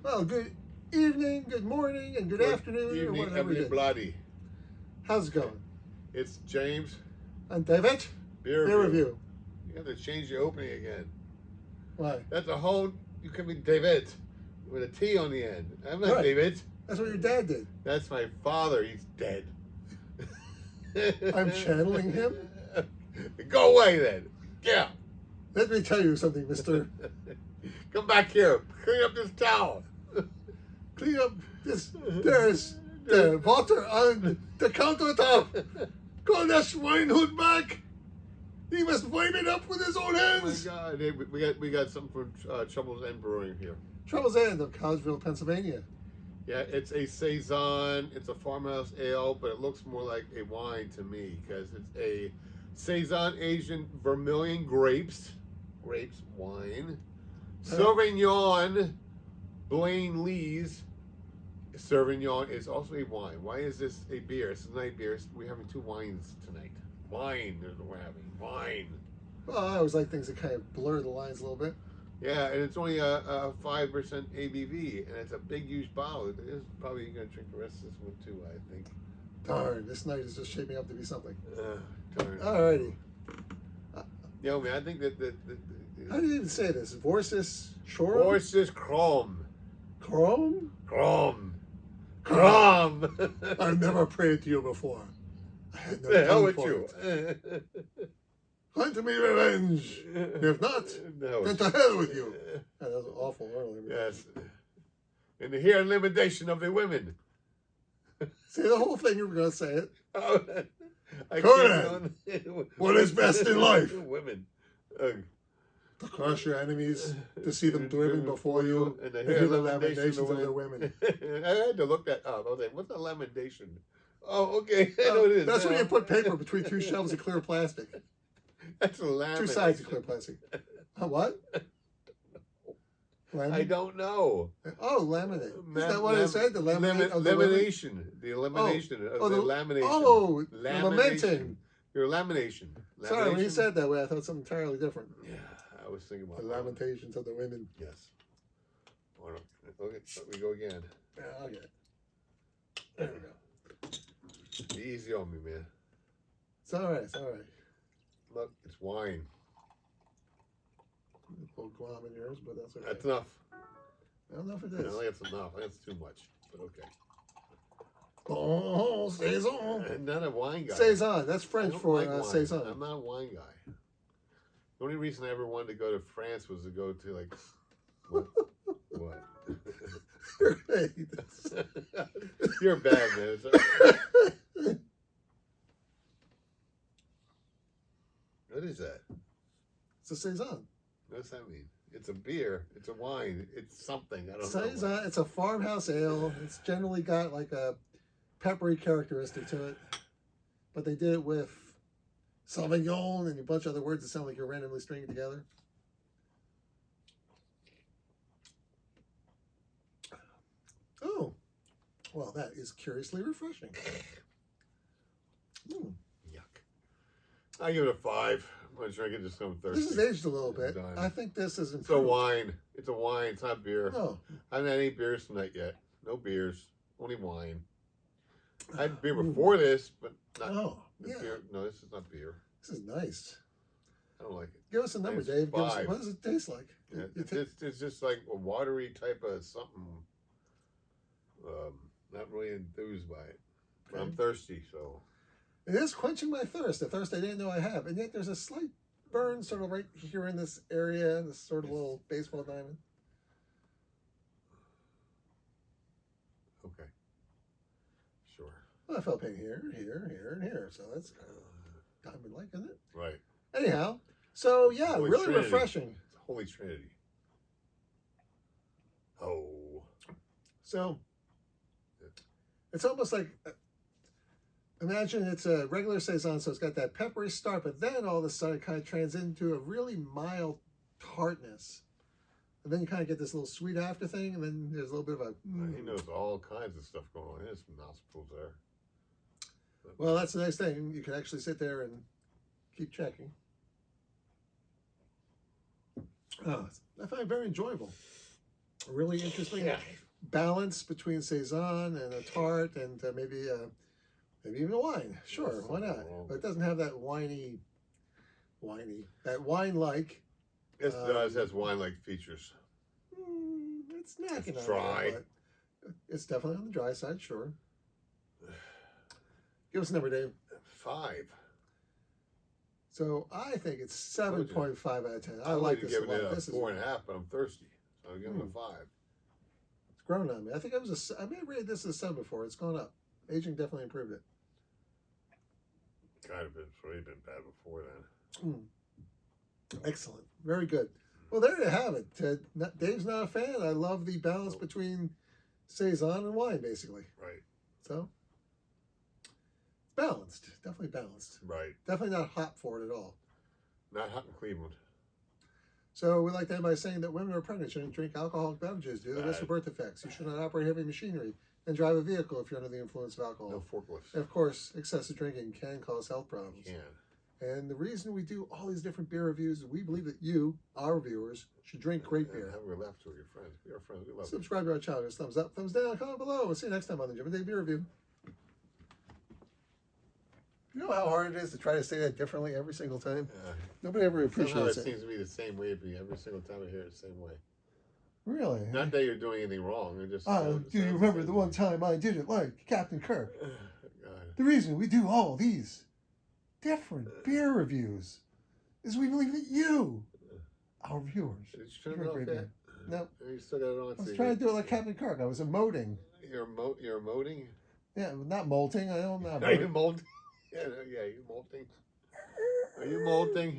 Well, good evening, good morning, and good afternoon, or whatever it is. Everybody. How's it going? It's James. I'm David. Beer Review. You have to change your opening again. Why? That's a whole. You can be David with a T on the end. I'm not Right. David. That's what your dad did. That's my father. He's dead. I'm channeling him? Go away then. Yeah. Let me tell you something, mister. Come back here. Clean up this towel. Clean up this. There's the water on the countertop. Call that swinehund back. He must wipe it up with his own hands. Oh my God. Hey, we got something from Trouble's End Brewing here. Trouble's End of Collegeville, Pennsylvania. Yeah, it's a saison. It's a farmhouse ale, but it looks more like a wine to me because it's a saison Asian vermilion grapes wine. Sauvignon Blaine Lee's Sauvignon is also a wine. Why is this a beer? It's a night beer. We're having two wines tonight. Wine is what we're having. Wine. Well, I always like things that kind of blur the lines a little bit. Yeah, and it's only a 5% ABV, and it's a big, huge bottle. It is probably going to drink the rest of this one too, I think. Darn, this night is just shaping up to be something. Darn. Alrighty. Yo, man, I think that How do you even say this? Voces Chorum? Voces Chorum. Chrome? Chorum. Chorum. I've never prayed to you before. I had no The hell tongue with for you. it. Grant me revenge. If not, No, then to hell with you. That was awful earlier. yes. And to hear elimination of the women. Say the whole thing, you were going to say it. Oh, I Conan, can't what is best in life? Women. To crush your enemies, to see them driven before you, and to and hear the lamentations of their women. I had to look that up. I was like, what's a lamentation? Oh, okay. I know what it is. That's when you put paper between two shelves of clear plastic. That's a lamination. Two sides of clear plastic. What? I don't know. Oh, laminate. Is that what I said? The laminate of the lamination. The elimination of the lamination. Oh, lamination. lamenting. Your lamination. Sorry, when you said that way, I thought something entirely different. Yeah, I was thinking about the lamentations of the women. Yes. Okay, let me go again. Yeah, okay. There we go. Be easy on me, man. It's all right. It's all right. Look, it's wine. A little glom in yours, but that's okay. That's enough. I don't know if it I is. think that's enough. I think that's too much, but okay. Oh, saison. I'm not a wine guy. Saison. That's I French don't for like wine. saison. I'm not a wine guy. The only reason I ever wanted to go to France was to go to like what? What? You're great. You're bad, man. What is that? It's a saison. What does that mean? It's a beer. It's a wine. It's something. I don't know. Saison. It's a farmhouse ale. It's generally got like a peppery characteristic to it, but they did it with Sauvignon and a bunch of other words that sound like you're randomly stringing together. Oh, well, that is curiously refreshing. Yuck. I give it a 5. I'm gonna drink it just so I'm thirsty. This is aged a little bit. Done. I think this is It's a improved. wine. It's a wine. It's not beer. Oh, I haven't had any beers tonight yet. No beers. Only wine. I had beer before this, but not yeah. beer. No, this is not beer. This is nice. I don't like it. Give us a number, It's Dave. Give us, 5. what does it taste like? Yeah, You ta- it's just like a watery type of something. Not really enthused by it. But I'm Okay. thirsty, so. It is quenching my thirst, a thirst I didn't know I have. And yet there's a slight burn sort of right here in this area, this sort of little baseball diamond. Okay. Sure. Well, I felt pain here, and here. So that's diamond-like, isn't it? Right. Anyhow, so yeah, Holy really Trinity. refreshing. It's a Holy Trinity. Oh. So it's almost like, imagine it's a regular saison, so it's got that peppery start, but then all of a sudden it kind of turns into a really mild tartness. And then you kind of get this little sweet after thing, and then there's a little bit of a... He knows all kinds of stuff going on. There's some nostrils there. But, Well, that's the nice thing. You can actually sit there and keep checking. Oh, I find it very enjoyable. really interesting balance between saison and a tart and maybe even a wine. Sure, why not? But it doesn't have that that wine-like. It does has wine-like features. It's knocking It's on dry. that, but it's definitely on the dry side, sure. Give us a number, Dave. 5. So I think it's 7.5 out of 10. I would like have this a given lot. it a This is 4.5, but I'm thirsty, so I'm giving it a 5. it's grown on me. I think I may have rated this as a 7 before. It's gone up. Aging definitely improved it. Kind of been already been bad before then. Excellent. Very good. Well, there you have it. Dave's not a fan. I love the balance between saison and wine, basically. Right. So it's balanced. Definitely balanced. Right. Definitely not hot for it at all. Not hot in Cleveland. So we like to end by saying that women who are pregnant shouldn't drink alcoholic beverages due to the risk of birth defects. You should not operate heavy machinery and drive a vehicle if you're under the influence of alcohol. No forklifts. And of course, excessive drinking can cause health problems. Can. And the reason we do all these different beer reviews is we believe that you, our viewers, should drink great beer. Have a laugh to your friends. Be our friends. We love you. Subscribe to our channel. Give us a thumbs up, thumbs down, comment below. We'll see you next time on the Jimm and Dave Beer Review. You know how hard it is to try to say that differently every single time? Nobody ever appreciates it it. seems to be the same way every single time I hear it the same way. Really? Not that you're doing anything wrong. It just. Do you remember the one time I did it like Captain Kirk? God. The reason we do all these different beer reviews is we believe that you, our viewers, Did you turn drink it off great yet? beer. No. You still got it on. I was trying to do it like Captain Kirk. I was emoting. You're emoting? Yeah, not molting. I don't know. Are you molting? Yeah, you molting. Are you molting?